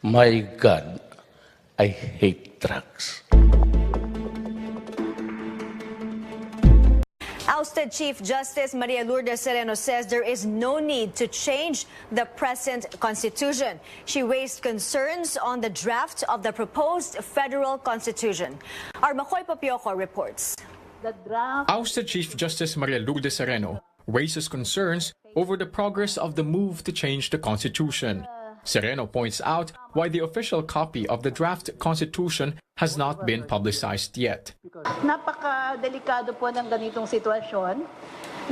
My God, I hate drugs. Ousted Chief Justice Maria Lourdes Sereno says there is no need to change the present constitution. She raised concerns on the draft of the proposed federal constitution. Our Makoy Papioko reports. Ousted Chief Justice Maria Lourdes Sereno raises concerns over the progress of the move to change the constitution. Sereno points out why the official copy of the draft constitution has not been publicized yet. Napaka-delikado po ng ganitong sitwasyon.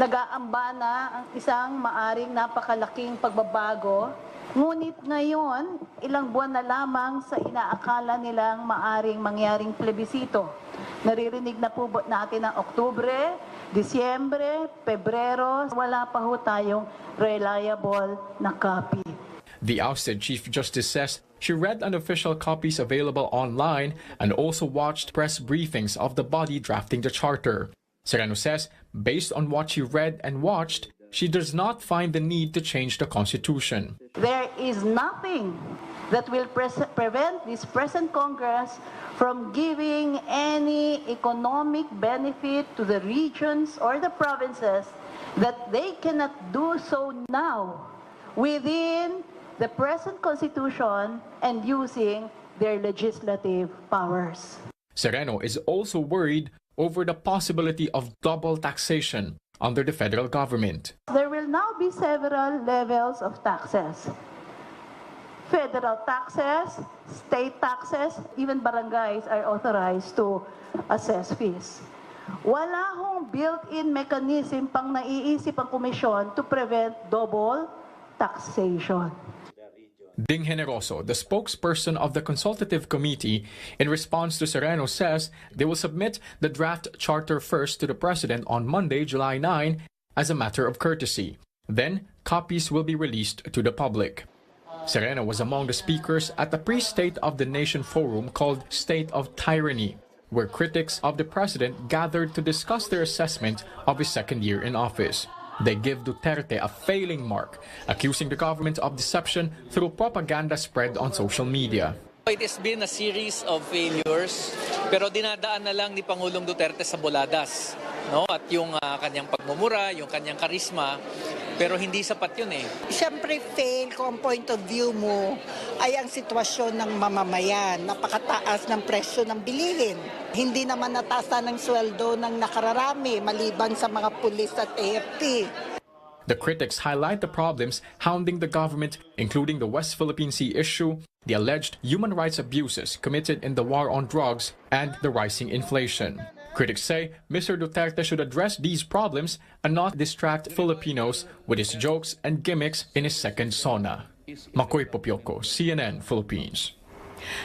Nag-aamba na ang isang maaring napakalaking pagbabago. Ngunit ngayon, ilang buwan na lamang sa inaakala nilang maaring mangyaring plebisito. Naririnig na po natin ang Oktubre, Disyembre, Pebrero. Wala pa ho tayong reliable na copy. The ousted Chief Justice says she read unofficial copies available online and also watched press briefings of the body drafting the charter. Sereno says, based on what she read and watched, she does not find the need to change the constitution. There is nothing that will prevent this present Congress from giving any economic benefit to the regions or the provinces that they cannot do so now within the present constitution and using their legislative powers. Sereno is also worried over the possibility of double taxation under the federal government. There will now be several levels of taxes. Federal taxes, state taxes, even barangays are authorized to assess fees. Wala hong built-in mechanism pang naiisip ang komisyon to prevent double taxation. Ding Generoso, the spokesperson of the consultative committee, in response to Sereno says they will submit the draft charter first to the president on Monday, July 9, as a matter of courtesy. Then, copies will be released to the public. Sereno was among the speakers at the pre-State of the Nation forum called State of Tyranny, where critics of the president gathered to discuss their assessment of his second year in office. They give Duterte a failing mark, accusing the government of deception through propaganda spread on social media. It has been a series of failures, pero dinadaan na lang ni Pangulong Duterte sa buladas, no? At yung kanyang pagmumura, yung kanyang karisma, pero hindi sapat yun eh. Siyempre fail kung ang point of view mo ay ang sitwasyon ng mamamayan, napakataas ng presyo ng bilihin. Hindi naman nataasan ng sweldo ng nakararami maliban sa mga pulis at AFP. The critics highlight the problems hounding the government, including the West Philippine Sea issue, the alleged human rights abuses committed in the war on drugs, and the rising inflation. Critics say Mr. Duterte should address these problems and not distract Filipinos with his jokes and gimmicks in his second SONA. Makoy Papioko, CNN Philippines.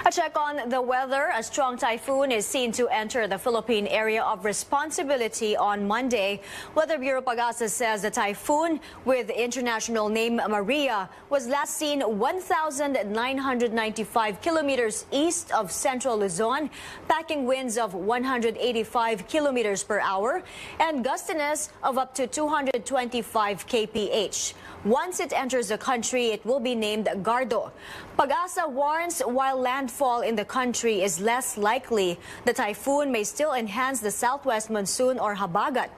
A check on the weather. A strong typhoon is seen to enter the Philippine area of responsibility on Monday. Weather Bureau Pagasa says the typhoon with international name Maria was last seen 1,995 kilometers east of central Luzon, packing winds of 185 kilometers per hour and gustiness of up to 225 kph. Once it enters the country, it will be named Gardo. Pagasa warns while landfall in the country is less likely, the typhoon may still enhance the southwest monsoon or habagat.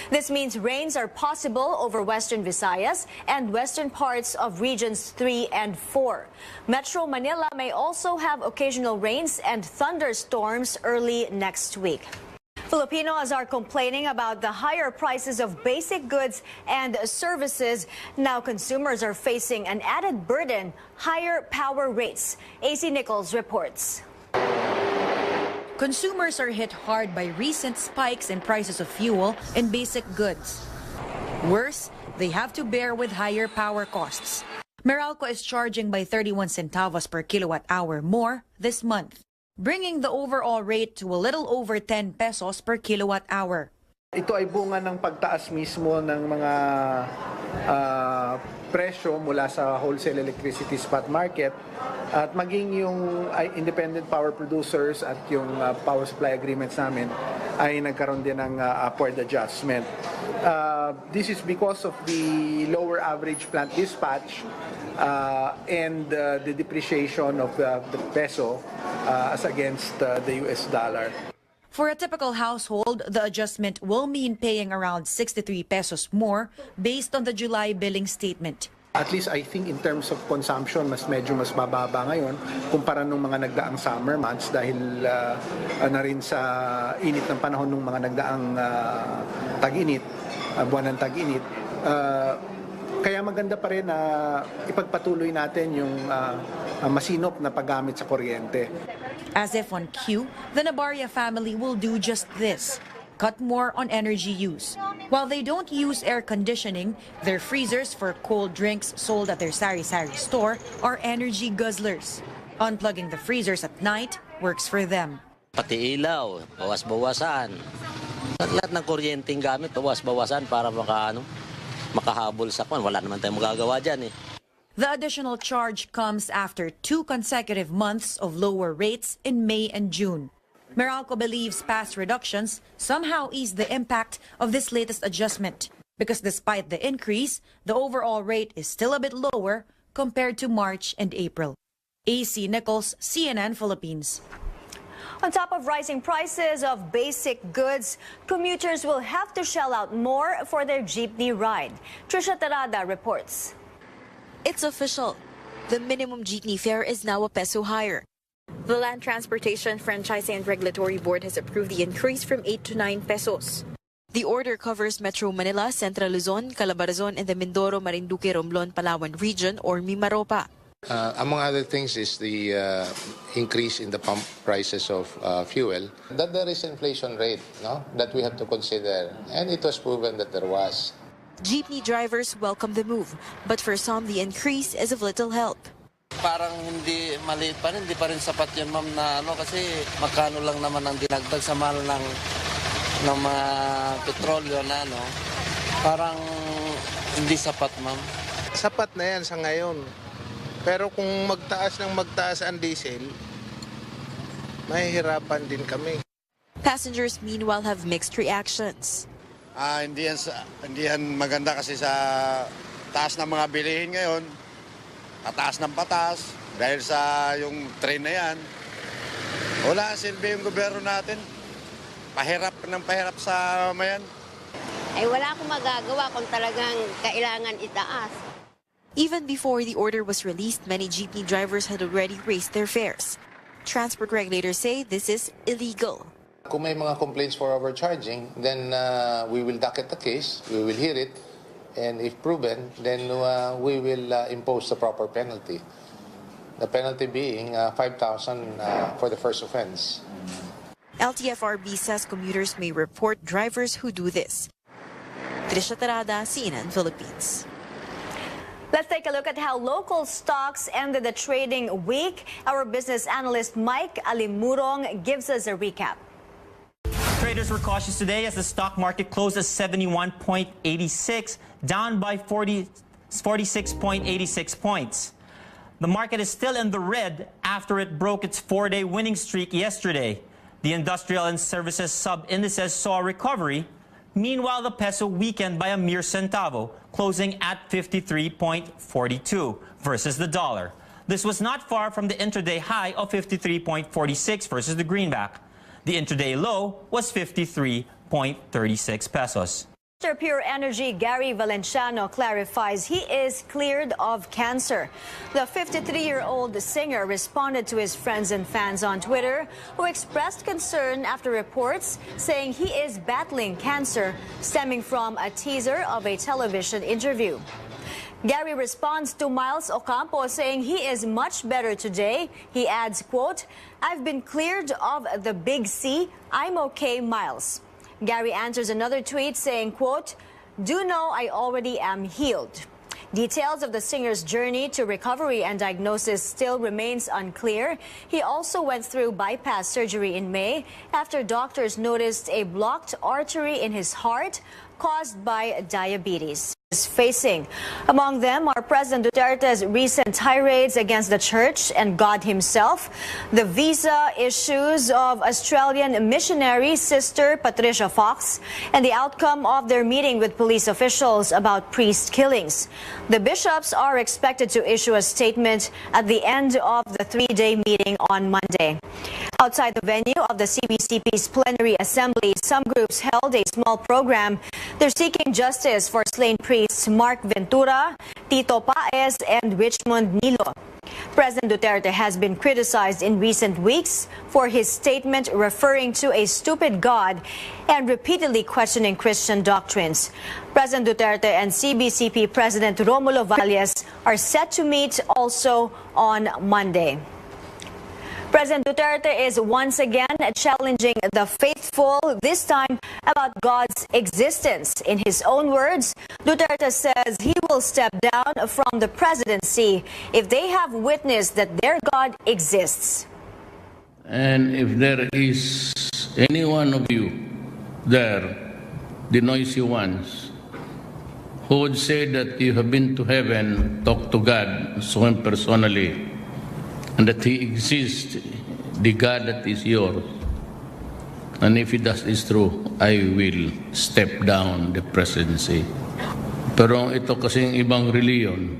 This means rains are possible over western Visayas and western parts of regions 3 and 4. Metro Manila may also have occasional rains and thunderstorms early next week. Filipinos are complaining about the higher prices of basic goods and services. Now consumers are facing an added burden, higher power rates. AC Nichols reports. Consumers are hit hard by recent spikes in prices of fuel and basic goods. Worse, they have to bear with higher power costs. Meralco is charging by 31 centavos per kilowatt hour more this month, bringing the overall rate to a little over 10 pesos per kilowatt hour. Ito ay bunga ng pagtaas mismo ng mga presyo mula sa wholesale electricity spot market at maging yung independent power producers at yung power supply agreements namin ay nagkaroon din ng upward adjustment. This is because of the lower average plant dispatch and the depreciation of the peso as against the US dollar. For a typical household, the adjustment will mean paying around 63 pesos more based on the July billing statement. At least I think in terms of consumption, medyo mas bababa ngayon kumpara nung mga nagdaang summer months dahil na rin sa init ng panahon ng mga nagdaang tag-init, buwan ng tag-init. Kaya maganda pa rin na ipagpatuloy natin yung masinop na paggamit sa kuryente. As if on cue, the Nabahala family will do just this. Cut more on energy use. While they don't use air conditioning, their freezers for cold drinks sold at their sari-sari store are energy guzzlers. Unplugging the freezers at night works for them. Pati ilaw, bawas-bawasan. Lahat ng kuryenteng gamit, bawas-bawasan para makahabol sa kwan. Wala naman tayong magagawa dyan eh. The additional charge comes after 2 consecutive months of lower rates in May and June. Meralco believes past reductions somehow ease the impact of this latest adjustment because despite the increase, the overall rate is still a bit lower compared to March and April. AC Nichols, CNN Philippines. On top of rising prices of basic goods, commuters will have to shell out more for their jeepney ride. Trisha Tarada reports. It's official. The minimum jeepney fare is now a peso higher. The Land Transportation Franchising and Regulatory Board has approved the increase from 8 to 9 pesos. The order covers Metro Manila, Central Luzon, Calabarzon, and the Mindoro, Marinduque, Romblon, Palawan region or Mimaropa. Among other things is the increase in the pump prices of fuel. That there is inflation rate, no, that we have to consider, and it was proven that there was. Jeepney drivers welcome the move, but for some the increase is of little help. Parang hindi maliit pa rin, hindi pa rin sapat yan ma'am na kasi magkano lang naman ang dinagdag sa mahal ng mga petrolyo na parang hindi sapat ma'am. Sapat na yan sa ngayon. Pero kung magtaas ang diesel, mahihirapan din kami. Passengers meanwhile have mixed reactions. Hindi yan maganda kasi sa taas ng mga bilihin ngayon. Pataas ng pataas dahil sa yung train na yan. Wala silbi yung gobyerno natin. Pahirap sa mayan. Ay wala akong magagawa kung talagang kailangan itaas. Even before the order was released, many jeepney drivers had already raised their fares. Transport regulators say this is illegal. Kung may mga complaints for overcharging, then we will docket the case, we will hear it, and if proven, then we will impose the proper penalty. The penalty being 5,000 for the first offense. LTFRB says commuters may report drivers who do this. Trisha Tarada, CNN Philippines. Let's take a look at how local stocks ended the trading week. Our business analyst Mike Alimurong gives us a recap. Traders were cautious today as the stock market closed at 71.86, down by 46.86 points. The market is still in the red after it broke its 4-day winning streak yesterday. The industrial and services sub-indices saw a recovery. Meanwhile, the peso weakened by a mere centavo, closing at 53.42 versus the dollar. This was not far from the intraday high of 53.46 versus the greenback. The intraday low was 53.36 pesos. Mr. Pure Energy Gary Valenciano clarifies he is cleared of cancer. The 53-year-old singer responded to his friends and fans on Twitter who expressed concern after reports saying he is battling cancer stemming from a teaser of a television interview. Gary responds to Miles Ocampo saying he is much better today. He adds, quote, "I've been cleared of the big C. I'm okay, Miles." Gary answers another tweet saying, quote, "Do know I already am healed." Details of the singer's journey to recovery and diagnosis still remains unclear. He also went through bypass surgery in May after doctors noticed a blocked artery in his heart caused by diabetes. is facing. Among them are President Duterte's recent tirades against the church and God himself, the visa issues of Australian missionary Sister Patricia Fox, and the outcome of their meeting with police officials about priest killings. The bishops are expected to issue a statement at the end of the three-day meeting on Monday. Outside the venue of the CBCP's plenary assembly, some groups held a small program. They're seeking justice for slain priests Mark Ventura, Tito Paez, and Richmond Nilo. President Duterte has been criticized in recent weeks for his statement referring to a stupid God and repeatedly questioning Christian doctrines. President Duterte and CBCP President Romulo Valles are set to meet also on Monday. President Duterte is once again challenging the faithful, this time about God's existence. In his own words, Duterte says he will step down from the presidency if they have witnessed that their God exists. And if there is any one of you there, the noisy ones, who would say that you have been to heaven, talked to God, saw him personally, and that he exists, the God that is yours. And if that is true, I will step down the presidency. Pero ito kasing ibang reliyon,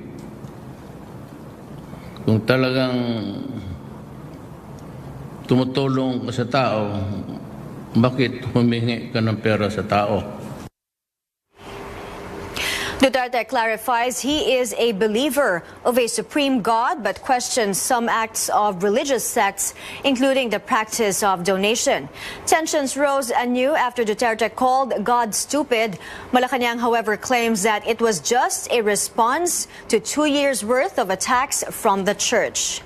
kung talagang tumutulong ka sa tao, bakit humingi ka ng pera sa tao? Duterte clarifies he is a believer of a supreme God, but questions some acts of religious sects, including the practice of donation. Tensions rose anew after Duterte called God stupid. Malacanang, however, claims that it was just a response to 2 years' worth of attacks from the church.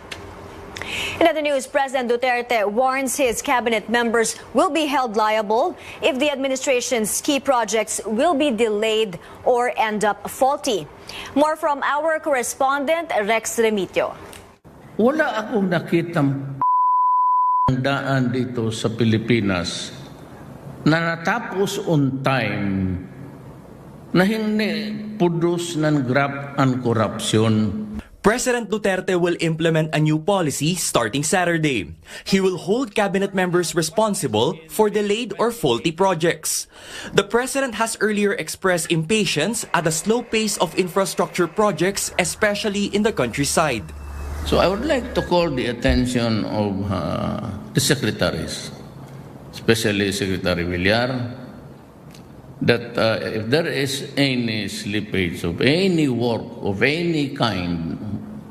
In other news, President Duterte warns his cabinet members will be held liable if the administration's key projects will be delayed or end up faulty. More from our correspondent, Rex Remitio. Wala akong nakitang daan dito sa Pilipinas na natapos on time na hindi pudos ng graft and corruption. President Duterte will implement a new policy starting Saturday. He will hold cabinet members responsible for delayed or faulty projects. The president has earlier expressed impatience at the slow pace of infrastructure projects, especially in the countryside. So I would like to call the attention of the secretaries, especially Secretary Villar, that if there is any slippage of any work of any kind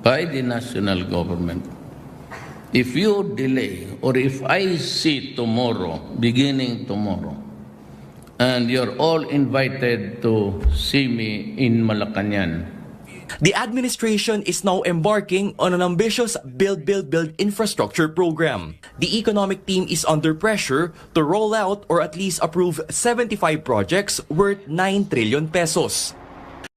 by the national government, if you delay or if I see tomorrow, beginning tomorrow, and you're all invited to see me in Malacanang, the administration is now embarking on an ambitious build infrastructure program. The economic team is under pressure to roll out or at least approve 75 projects worth 9 trillion pesos.